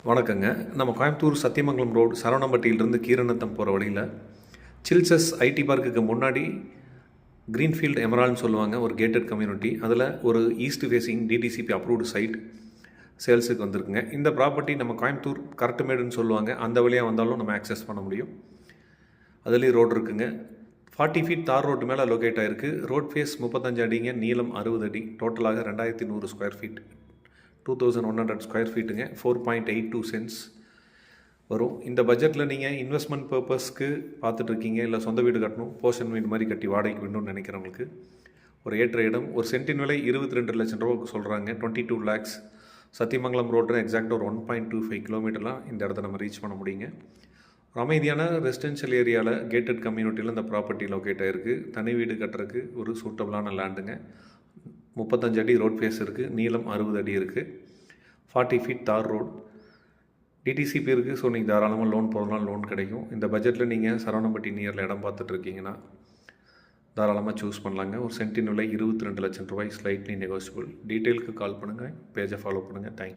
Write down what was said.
வணக்கங்க. நம்ம கோயம்புத்தூர் சத்தியமங்கலம் ரோடு சரவணம்பட்டியிலிருந்து கீரநத்தம் போகிற வழியில் சில்சஸ் ஐடி பார்க்குக்கு முன்னாடி க்ரீன்ஃபீல்டு எமரால்ட்னு சொல்லுவாங்க, ஒரு கேட்டட் கம்யூனிட்டி. அதில் ஒரு east facing DTCP approved site சேல்ஸுக்கு வந்திருக்குங்க. இந்த ப்ராப்பர்ட்டி நம்ம கோயம்புத்தூர் கரட்டுமேடுன்னு சொல்லுவாங்க, அந்த வழியாக வந்தாலும் நம்ம ஆக்சஸ் பண்ண முடியும். அதுலேயும் ரோடு இருக்குங்க. 40 ஃபீட் தார் ரோடு மேலே லொக்கேட் ஆகிருக்கு. ரோட் ஃபேஸ் 35 அடிங்க, நீளம் 60 அடி, டோட்டலாக 2100 ஸ்கொயர் ஃபீட், 2100 ஸ்கொயர் ஃபீட்டுங்க. 4.82 சென்ட்ஸ் வரும். இந்த பட்ஜெட்டில் நீங்கள் இன்வெஸ்ட்மெண்ட் பர்பஸ்க்கு பார்த்துட்ருக்கீங்க, இல்லை சொந்த வீடு கட்டணும், போர்ஷன் வீடு மாதிரி கட்டி வாடகைக்கு விடணும்னு நினைக்கிறவங்களுக்கு ஒரு ஏற்ற இடம். ஒரு சென்ட்டின் விலை 22 லட்சம் ரூபாய்க்கு சொல்கிறாங்க, 22 lakhs. சத்தியமங்கலம் ரோடு எக்ஸாக்டாக ஒரு 1.25 கிலோமீட்டர்லாம் இந்த இடத்த நம்ம ரீச் பண்ண முடியுங்க. ஒரு அமைதியான ரெசிடென்ஷியல் ஏரியாவில் கேட்டட் கம்யூனிட்டியில் இந்த ப்ராப்பர்ட்டி லொக்கேட் ஆகிருக்கு. தனி வீடு கட்டுறதுக்கு ஒரு சூட்டபிளான லேண்டுங்க. 35 அடி ரோட் ஃபேஸ் இருக்குது, நீளம் 60 அடி இருக்குது, 40 ஃபீட் தார் ரோடு, டிடிசிபி இருக்குது. ஸோ நீங்கள் தாராளமாக லோன் போகிறதுனால லோன் கிடைக்கும். இந்த பட்ஜெட்டில் நீங்கள் சரவணம்பட்டி நியரில் இடம் பார்த்துட்ருக்கீங்கன்னா தாராளமாக சூஸ் பண்ணலாங்க. ஒரு சென்ட்டின் விலை 22 லட்சம் ரூபாய், ஸ்லைட்லி நெகோசியபிள். டீட்டெயிலுக்கு கால் பண்ணுங்கள், பேஜை ஃபாலோ பண்ணுங்கள். தேங்க்யூ.